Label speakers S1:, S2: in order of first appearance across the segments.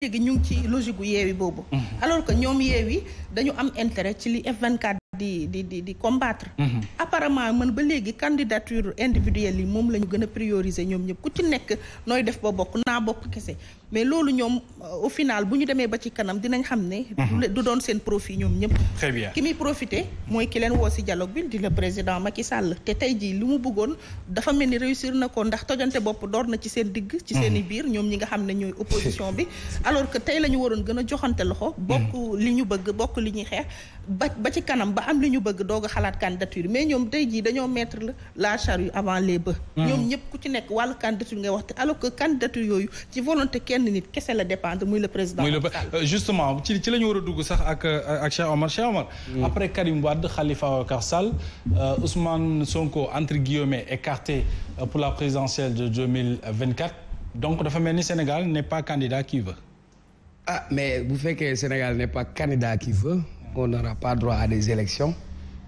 S1: léegi ñu ngi ci logique gu yeewi boobu. alors que ñoom yeewi dañu am intérêt ci li F24 di combattre. apparemment man ba léegi candidature individuelle yi moom la ñu gën a prioriser ñoom ñëpp ku ci nekk nooy def ba bokk naa bokk kese mais loolu ñoom au final bu ñu demee ba ci kanam dinañ xam ne. du doon seen profit ñoom ñëpp.
S2: très bien
S1: ki muy profité mooy ki leen woo si dialogue bi di le président Macky Sall te tey jii li mu bëggoon dafa mel ni réussir na ko ndax tojante bopp door na ci seen digg. ci seen i biir ñoom ñi nga xam ne ñooy opposition bi. alors que tey la ñu waroon gën a joxante loxo. bokk li ñu bëgg bokk li ñuy xeex ba ci kanam ba am li ñu bëgg doog a xalaat candidature mais ñoom tey jii dañoo mettre la charrue avant les bœufs. ñoom ñëpp ku ci nekk wàllu candidature ngay wax te alors que candidature yooyu ci volonté kenn nit kese la dépendre muy le président.
S2: justement ci la ñu war a dugg sax ak Cheikh Omar. après Karim Wade Khalifa Ababacar Sall Ousmane Sonko entre guillemets écarté pour la présidentielle de 2024 donc dafa mel ni Sénégal n'est pas candidat qui veut.
S3: Ah, mais bu fekkee Sénégal n'est pas candidat qui veut, on n'aura pas droit à des élections,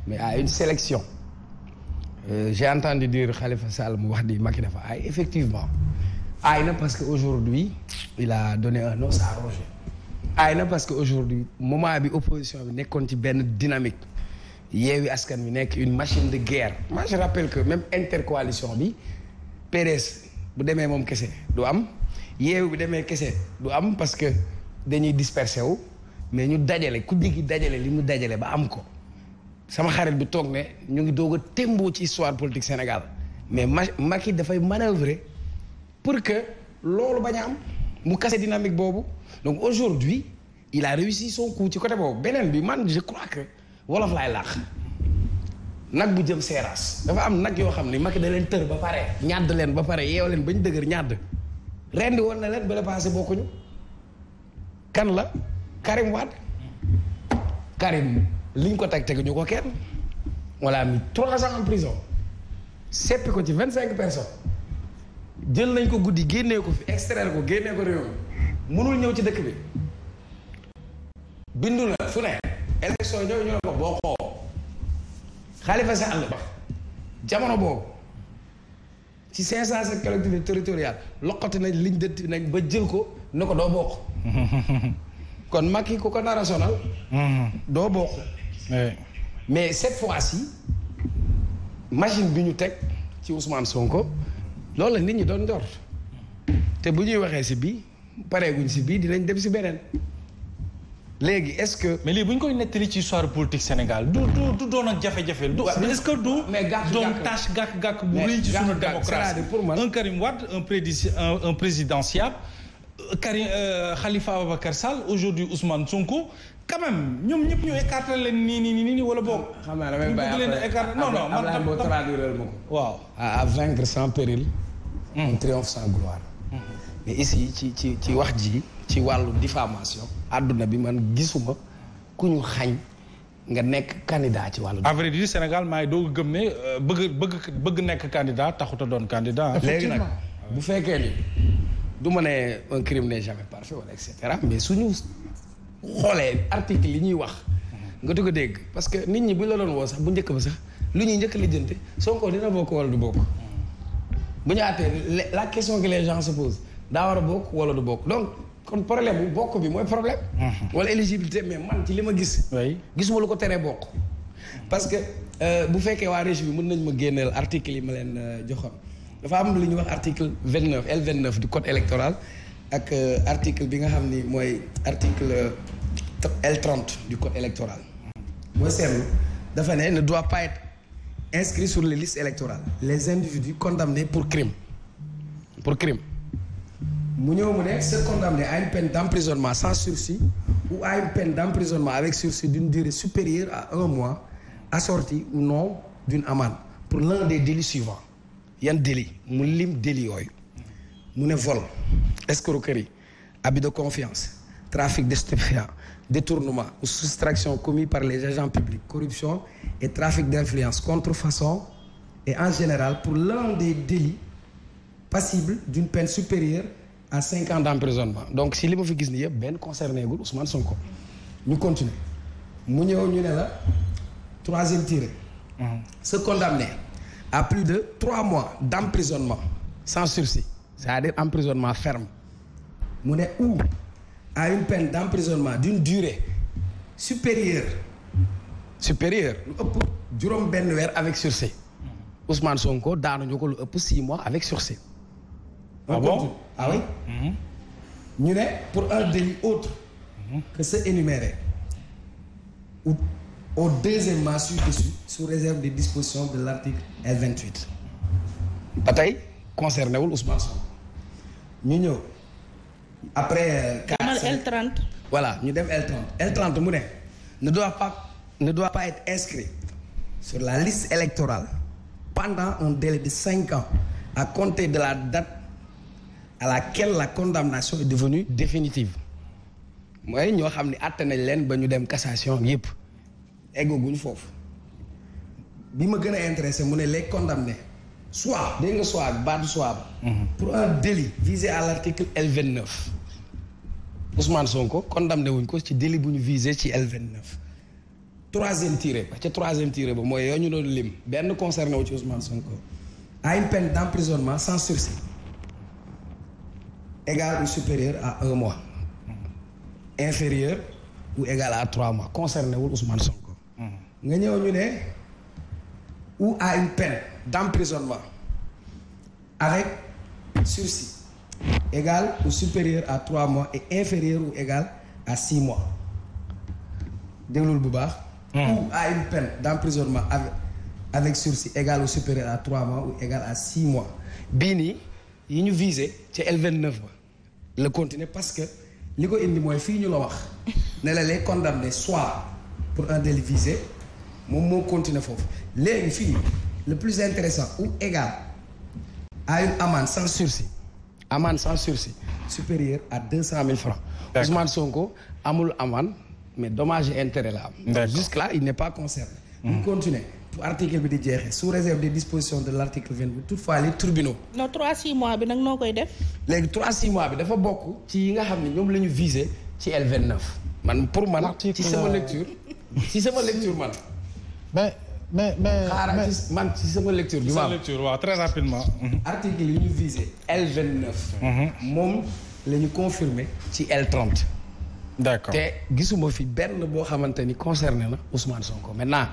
S3: mais à une sélection. J'ai entendu dire Khalifa Sall mu wax di Macky dafa aay effectivement aay na parce que aujourd'hui il a donné un os à ronger. aay na parce que aujourd'hui moment bi opposition bi nekkoon ci benn dynamique Yewwi Askan Wi nekk une machine de guerre. Moi je rappelle que même intercoalition bi PDS bu demee moom kese du am Yewwi bu demee kese du am parce que dañuy dispersé wu mais ñu dajale ku diggi dajale li mu dajale ba am ko sama xarit bi toog ne ñu ngi doog a témboo ci histoire politique Sénégal mais Macky dafay manœuvrer pour que loolu bañ a am mu kase dynamique boobu donc aujourd'hui il a réussi son coup ci côté boobu beneen bi man je crois que wolof laay laax nag bu jëm seeraas dafa am nag yoo xam ne Macky da leen tër ba pare ñàdd leen ba pare yeew leen bañ dëgër ñàdd rendi woon na leen ba la passé bokkuñu kan la Karim Wade Karim liñ ko teguñu ko kenn on l'a mis 3 ans en prison seppi ko ci 25 personnes jël nañ ko guddi génnee ko fi extraire ko génnee ko réew mi mënul ñëw ci dëkk bi bindu na fu ne élection ñëw ñu ne ko boo xoo Khalifa Sall jamono boobu ci 507 collectivités territoriales loqati nañ liñ dëtt nañ ba jël ko ne ko doo bokk kon Macky ku ko nar a sonal doo bokk mais cette fois-ci machine bi ñu teg ci Ousmane Sonko loolu la nit ñi doon njort te bu ñuy waxee si bii pareeguñ si bii dinañ dem si beneen léegi est-ce que.
S2: mais lii bu ñu koy nettali ci histoire politique Sénégal du doon ak jafe-jafe. est-ce que du.
S3: mais
S2: doon tâche gàkk bu rëy ci sunu démocratie.
S3: pour man
S2: un Karim Wade un présidentiable Khalifa Ababacar Sall aujourd'hui Ousmane Sonko quand même ñoom ñëpp ñu écarté leen nii wala boog.
S3: xam naa damay bàyyi après non man boo traduire ma ko.
S2: waaw
S3: à vaincre sans péril. un triomphe sans gloire. mais ici ci wax ji ci wàllu diffamation àdduna bi man gisuma ku ñu xañ nga nekk candidat ci wàllu.
S2: à vrai dire Sénégal maa ngi doog a gëm ne bëgg nekk candidat taxut a doon candidat.
S3: léegi nag bu fekkee ni du ma ne un crime n'est jamais parfait wala et cetera mais suñu xoolee article yi ñuy wax nga di ko dégg parce que nit ñi bu ñu la doon woo sax bu njëkk ba sax lu ñuy njëkk lijjante Sonko dina bokk wala du bokk bu ñu àttee la question que les gens se posent daa war a bokk wala du bokk donc kon problème bu bokk bi mooy problème. wala éligibilité mais man ci li ma gis. gisuma lu ko teree bokk. parce que bu fekkee waa régie bi mën nañ ma génneel article yi ma leen joxoon dafa am lu ñuy wax article 29 L29 du code électoral ak article bi nga xam ni mooy article L30 du code électoral. mooy seetlu dafa ne doit pas être inscrit sur les listes électorales les individus condamnés pour crime mu ñëw mu ne se condamné à une peine d'emprisonnement sans sursis ou à une peine d'emprisonnement avec sursis d'une durée supérieure à 1 mois assortie ou non d'une amende pour l'un des délits suivants yan délit mu lim délit yooyu mu ne vol escroquerie abus de confiance trafic de stupéfiants détournement ou soustraction commis par les agents publics corruption et trafic d'influence contrefaçon et en général pour l'un des délits passibles d'une peine supérieure à 5 ans d'emprisonnement donc si li ma fi gis ni yëpp benn concerné gul Ousmane Sonko ñu continuer mu ñëw ñu ne la 3e tiré se condamner à plus de 3 mois d'emprisonnement sans sursis c'est-à-dire emprisonnement ferme mu ne ou à une peine d'emprisonnement d'une durée supérieure lu ëpp juróom benn weer avec sursis. Ousmane Sonko daanuñu ko lu ëpp 6 mois avec sursis.
S2: Ah bon?
S3: Ah oui. ñu ne pour un délit autre que ceux énumérés ou au deuxièmement ci-dessus sous réserve des dispositions de l'article L28. ba tey concerné wul Ousmane Sonko ñu ñëw après.
S1: L30.
S3: voilà ñu dem L30 L30 mu ne ne doit pas être inscrit sur la liste électorale pendant un délai de 5 ans à compter de la date à laquelle la condamnation est devenue définitive. mooy ñoo xam ne àtte nañ leen ba ñu dem cassation yépp eggaguñ foofu bi ma gën a intéressé mu ne les condamnés soit dégg nga soit baatu soit ba pour un délit visé à l'article L29. Ousmane Sonko condamné wuñ ko ci délit bu ñu visé ci L29. troisième tiré ba ca troisième tiré ba mooy yoo ñu doon lim benn concerné wu ci Ousmane Sonko à une peine d'emprisonnement sans sursis égale ou supérieure à 1 mois inférieur ou égal à 3 mois concerné wul Ousmane Sonko. nga ñëw ñu ne ou à une peine d'emprisonnement avec sursis égal ou supérieur à 3 mois et inférieur ou égal à 6 mois déglul bu baax. ou à une peine d'emprisonnement avec sursis égal ou supérieur à 3 mois ou égal à 6 mois bii nii yi ñu visé ci L29 ba la continuer parce que li ko indi mooy fii ñu la wax ne la les condamnés soit pour un délit visé moom moo continuer foofu léegi fii le plus intéressant ou égal à une amende sans sursis supérieure à 200 000 francs. Ousmane Sonko amul amende mais dommage et intérêt la am. Jusque là il n'est pas concerné. ñu continuer pour article bi di jeexee sous réserve des dispositions de l'article 28 toutefois les tribunaux.
S1: non 3-6 mois bi nag noo koy def.
S3: léegi 3-6 mois bi dafa bokk ci yi nga xam ne ñoom la ñu visé ci L29 man pour man. ci sama lecture man.
S2: mais
S3: xaaral man ci sama lecture. bi ma
S2: lecture waaw très rapidement.
S3: article yi ñu visé L29. moom la ñu confirmé ci L30.
S2: d'accord
S3: te gisuma fi benn boo xamante ni concerné na Ousmane Sonko maintenant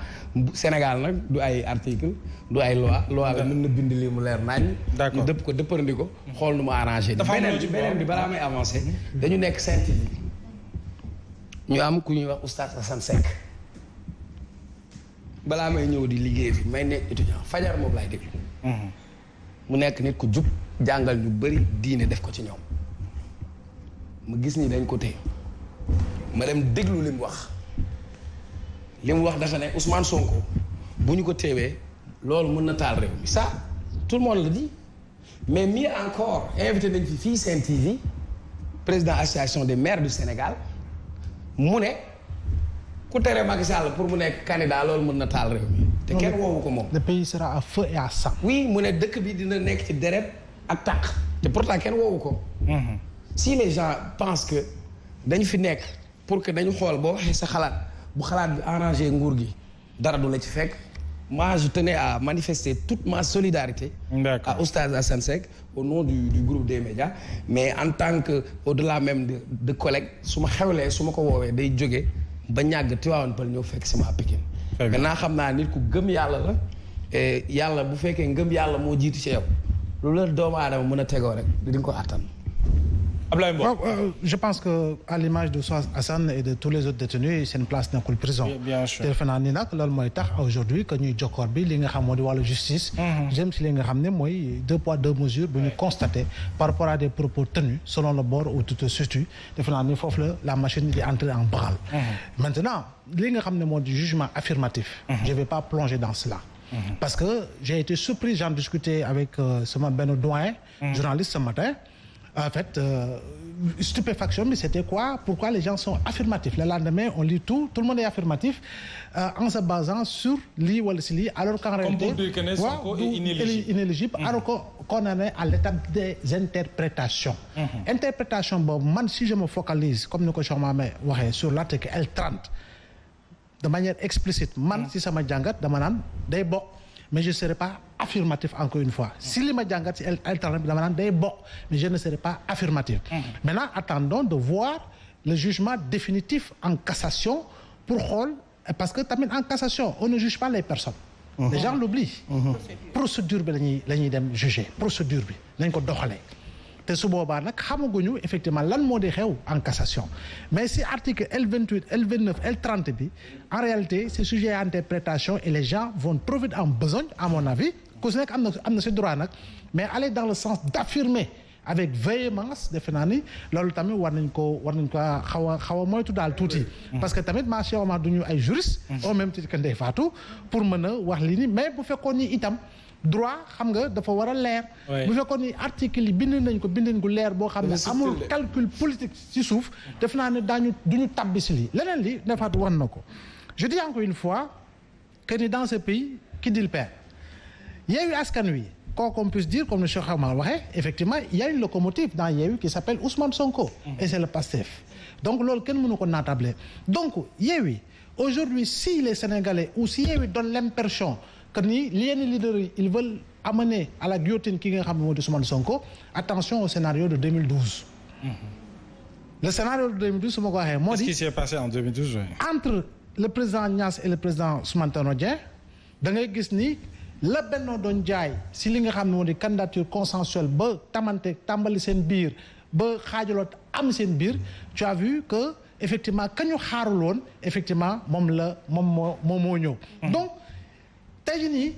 S3: Sénégal nag du ay article du ay loi la mën na bind lii mu leer nañ.
S2: d'accord
S3: ñu dëpp ko dëppandi ko xool nu mu arrangé. beneen bi balaa may avancé. dañu nekk Sen TV ñu am ku ñuy wax Oustaz Assane Seck balaa may ñëw di liggéey fi may nekk étudiant fajar moom laay déglu. mu nekk nit ku jub jàngal ñu bëri diine def ko ci ñoom mu gis ni dañ ko téye ma dem déglu li mu wax dafa ne Ousmane Sonko bu ñu ko téewee loolu mën na taal réew mi ça tout le monde le dit mais mieux encore invité nañ fi fii Sen TV président association des maires du Sénégal mu ne ku tere Macky Sall pour mu nekk candidat loolu mën na taal réew mi te kenn woowu ko moom.
S4: le pays sera à feu et à sang.
S3: oui mu ne dëkk bi dina nekk ci deret ak tàq te pourtant kenn woowu ko. si les gens pensent que dañu fi nekk pour que dañu xool boo waxee sa xalaat bu xalaat bi arrangé nguur gi dara du la ci fekk moi je tenais à manifester toute ma solidarité. à Oustaz Assane Seck au nom du groupe des médias mais en tant que au-delà même de collègue su ma xewlee su ma ko woowee day jóge ba ñàgg Tivaouane Peulh ñëw fekk si ma Pikine. maintenant xam naa nit ku gëm yàlla la yàlla bu fekkee ngëm yàlla moo jiitu ci yow loolu la doomu aadama mën a tegoo rek di nga ko attan.
S4: Je pense que à l'image de Oustaz Assane et de tous les autres détenus seen place nekkul prison.
S2: Bien sûr.
S4: te defe naa ni nag loolu mooy tax aujourd'hui que ñuy jokkoor bi li nga xam moo di wàllu justice. jëm si li nga xam ne mooy 2 poids 2 mesures bu ñu constaté par rapport à des propos tenus selon le bord où tu te situes defe naa ni foofu la machine di entrer en branle. Maintenant li nga xam ne moo di jugement affirmatif. je vais pas plonger dans cela. parce que j'ai été surpris j'en discutais avec sama benn doyen. journaliste ce matin. En fait, stupéfaction, mais c'était quoi? Pourquoi les gens sont affirmatifs? Le lendemain, on lit tout le monde est affirmatif en se basant sur lii wala si lii, alors qu'en réalité, inéligible, alors qu'on en est à l'étape des interprétations. Interprétation boobu man si je me focalise comme ni ko Cheikh Mahamé waxee sur l'article L30 de manière explicite man si sama jàngat dama naan day bokk. mais je ne serai pas affirmatif encore une fois si li ma jàngat si L30 bi dama naan day bokk mais je ne serai pas affirmatif. Maintenant attendons de voir le jugement définitif en cassation pour xool parce que tamit en cassation on ne juge pas les personnes. Les gens l'oublient. Procédure bi la ñuy dem juger procédure bi nañ ko doxalee. te su boobaa nag xamaguñu effectivement lan moo di xew en cassation mais si article L28 L29 L30 bi en réalité c'est sujet à interprétation et les gens vont trop vite en besogne à mon avis ku si nekk am na si droit nag mais aller dans le sens d'affirmer avec véhémence defe naa ni loolu tamit war nañ ko xaw a moytu daal tuuti. parce que tamit ma chère Omar du ñu ay juriste au même titre que Ndeye Fatou pour mën a wax lii ni mais bu fekkoon ni itam droit xam nga dafa war a leer. bu fekkoon ni article yi bind nañ ko bindin gu leer boo xam ne amul calcul politique ci suuf def naa ne duñu tabbi si lii leneen li Ndeye Fatou wax na ko. je dis encore une fois que ni dans ce pays qui dit le père Yewwi Askan Wi quoi qu'on puisse dire comme le Cheikh Omar waxee effectivement il y a une locomotive dans Yewwi qui s'appelle Ousmane Sonko. Et c'est le PASTEF. donc loolu kenn mënu ko naatable donc Yewwi aujourd'hui si les Sénégalais ou si Yewwi donne l'impression que ni yenn leaders yi ils veulent amener à la guillotine ki nga xam ne moo di Ousmane Sonko attention au scénario de 2012. Le scénario de 2012 su ma ko waxee moo di.
S2: Qu'est-ce qui s'est passé en 2012
S4: entre le président Niass et le président Ousmane Tanor Dieng da ngay gis ni. la Benno doon jaay si li nga xam ne moo di candidature consensuelle ba tàmbali seen biir ba xaajaloo am seen biir tu as vu que effectivement kañu xaarul woon effectivement moom moo ñëw. donc tey jii nii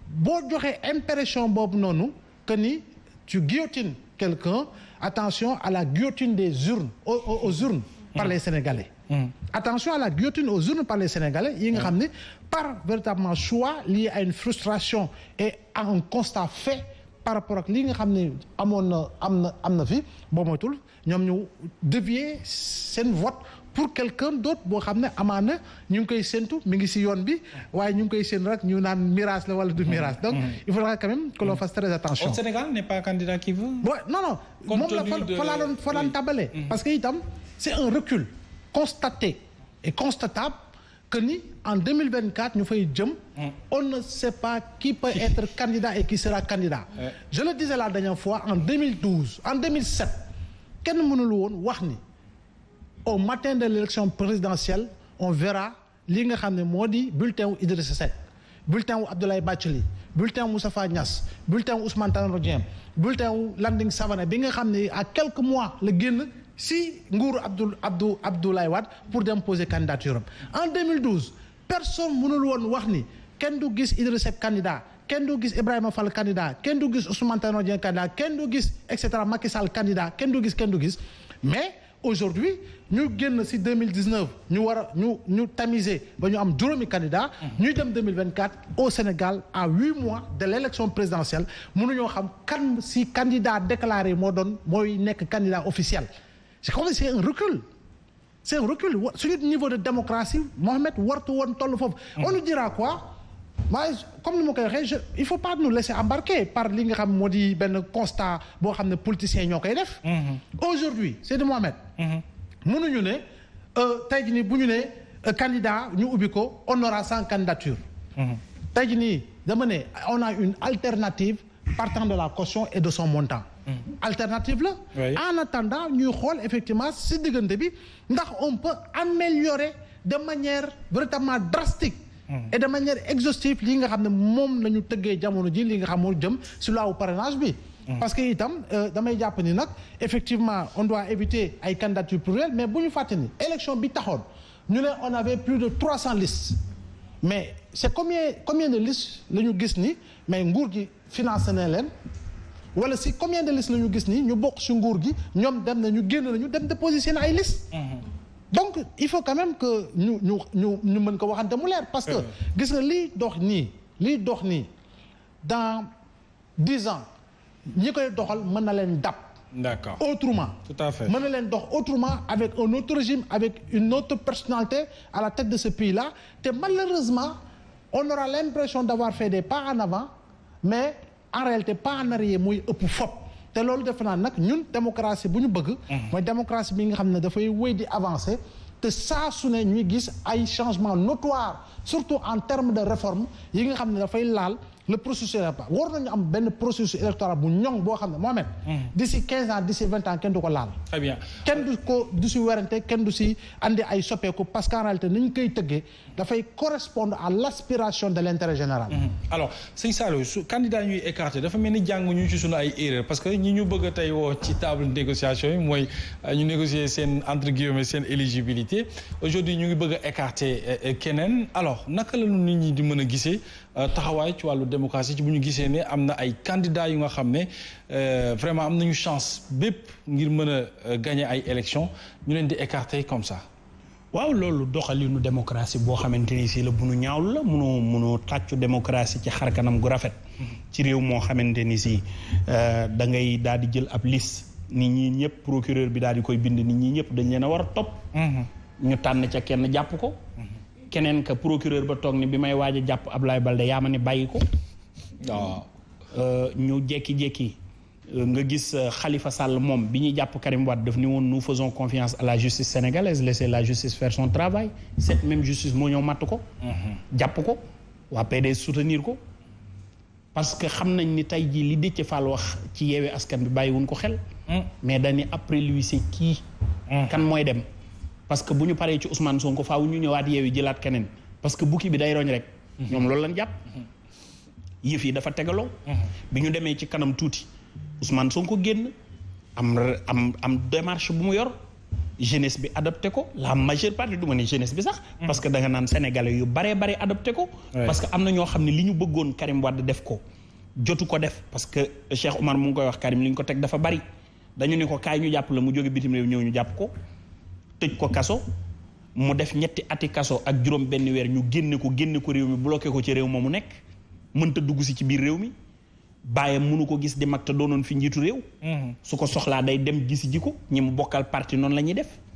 S4: boo joxee impression boobu noonu que ni tu guillotines quelqu'un attention à la guillotine des urnes aux urnes par les Sénégalais. Attention à la guillotine aux urnes par les Sénégalais yi nga xam ne par véritablement choix lié à une frustration et à un constat fait par rapport ak li nga xam ne am na fi boo moytul ñoom ñu dévier seen vote pour quelqu'un d'autre boo xam ne amaana ñu ngi koy séntu mi ngi ci yoon bi waaye ñu ngi koy séntu rek ñu naan mirage la wala du mirage donc il faudra quand même que l'on fasse très attention.
S2: Au Sénégal n'est pas un candidat qui veut.
S4: Ouais, non moom la fa daan tabale parce que itam c'est un recul constaté et constatable que ni en 2024 ñu fay jëm on ne sait pas qui peut être candidat et qui sera candidat. Je le disais la dernière fois en 2012 en 2007 kenn mënul woon wax ni au matin de l'élection présidentielle on verra li nga xam ne moo di bulletin wu Idrissa Seck bulletin wu Abdoulaye Bathily bulletin wu Moustapha Niasse bulletin wu Ousmane Tanor Dieng bulletin wu Landing Savané bi nga xam ne à quelques mois la génn si nguuru Abdoulaye Wade pour déposer candidature am en 2012 personne mënul woon wax ni kenn du gis Idrissa Seck candidat kenn du gis Ibrahima Fall candidat kenn du gis Ousmane Tanor Dieng candidat kenn du gis et cetera Macky Sall candidat kenn du gis mais aujourd'hui ñu génn ci 2019 ñu war a ñu tamiser ba ñu am juróomi candidat ñuy dem 2024 au Sénégal à 8 mois de l'élection présidentielle mënuñoo xam kan ci candidat déclaré mooy nekk candidat officiel. C'est comme c'est un recul suñu niveau de démocratie Mohamed wartu woon toll foofu. On nous dira quoi waaye comme ni ma koy waxee il faut pas nous laisser embarquer par li nga xam moo di benn constat boo xam ne politiciens yi ñoo koy def. Aujourd'hui Seydi Mohamed. mënuñu ne tey jii nii bu ñu ne candidat ñu ubbi ko on aura 100 candidatures. tey jii nii dama ne on a une alternative partant de la caution et de son montant. Alternative la. Oui. En attendant ñuy xool effectivement si diggante bi ndax on peut améliorer de manière véritablement drastique. Et de manière exhaustive li nga xam ne moom la ñu tëggee jamono ji li nga xam moo jëm si loi parrainage bi. parce que itam damay jàpp ni nag effectivement on doit éviter ay candidatures plurielles mais bu ñu fàtte ni élection bi taxoon ñu ne on avait plus de 300 listes mais c'est combien de listes la ñu gis ni mais nguur gi financé na leen. wala si combien de listes la ñu gis nii ñu bokk si nguur gi ñoom dem dem déposer seen ay listes. donc il faut quand même que ñu mën ko waxante mu leer. parce que gis nga liy dox nii dans 10 ans ñi koy doxal mën na leen dab.
S2: D'accord.
S4: Autrement.
S2: Tout à fait.
S4: mën na leen dox autrement avec un autre régime avec une autre personnalité à la tête de ce pays-là te malheureusement on aura l'impression d'avoir fait des pas en avant mais. En réalité pas en arrière mooy ëpp fop te loolu defe naa nag ñun démocratie bu ñu bëgg. mooy démocratie bi nga xam ne dafay wéy di avancer te saa su ne ñuy gis ay changements notoires surtout en termes de réforme yi nga xam ne dafay laal le processus électoral war nañu am benn processus électoral bu ñoŋ boo xam ne Mohamed. d'ici 15 ans d'ici 20 ans kenn du ko laal.
S2: très bien
S4: kenn du si werante kenn du si andi ay soppeeku parce qu'en réalité ni ñu koy tëggee dafay correspondre à l'aspiration de l'intérêt général.
S2: alors sëñ Saliou su candidat ñuy écarté dafa mel ni jàng ñu ci sunu ay erreur parce que ñi ñu bëgg a tey woo ci table négociation yi mooy ñu négocier seen entre guillemets seen éligibilité aujourd'hui ñu ngi bëgg a écarté keneen alors naka la nit ñi di mën a gisee taxawaay ci wàllu démocratie ci bu ñu gisee ne am na ay candidats yu nga xam ne vraiment am nañu chance bépp ngir mën a gagner ay élections ñu leen di écarter comme ça.
S5: waaw loolu doxalinu démocratie boo xamante ni si la bu nu ñaawlu la munoo tàccu démocratie ci xar kanam gu rafet. ci réew moo xamante ni si da ngay daal di jël ab liste nit ñi ñëpp procureur bi daal di koy bind nit ñi ñëpp dañ leen a war a topp. ñu tànn ca kenn jàpp ko. keneen ka procureur ba toog ni bi may waaj a jàpp Ablaye Balde yaa ma ne bàyyi ko.
S2: waaw
S5: ñu jékki-jékki nga gis Khalifa Sall moom bi ñuy jàpp Karim Wade daf ni woon nous faisons confiance à la justice sénégalaise laissez la justice faire son travail cette même justice moo ñëw matt ko. jàpp ko waa PDS soutenir ko parce que xam nañ ni tey jii li Déthié Fall wax ci Yewwi Askan bi bàyyiwuñ ko xel. mais dañu après lui c'est kii. kan mooy dem. parce que bu ñu paree ci Ousmane Sonko faaw ñu ñëwaat Yewwi jëlaat keneen parce que bukki bi day roñ rek. ñoom loolu lañ jàpp. yëf yi dafa tegaloo. bi ñu demee ci kanam tuuti Ousmane Sonko génn am démarche bu mu yor jeunesse bi adopté ko la majeure partie du ma ne jeunesse bi sax. parce que da nga naan sénégalais yu baree bare adopté ko. parce que am na ñoo xam ne li ñu bëggoon Karim Wade def ko jotu ko def parce que Cheikh Omar mu ngi koy wax Karim li ñu ko teg dafa bari dañu ne ko kaay ñu jàpp la mu jóge bitim réew ñëw ñu jàpp ko. tëj ko kaso mu def 2 ati kaso ak juróom benn weer ñu génne ko réew mi bloqué ko ci réew ma mu nekk mënta dugg si ci biir réew mi bàyyam mënu ko gis di mag te doonoon fi njiitu réew su ko soxlaa day dem gisi ji ko ñi mu bokkal parti noonu la ñuy def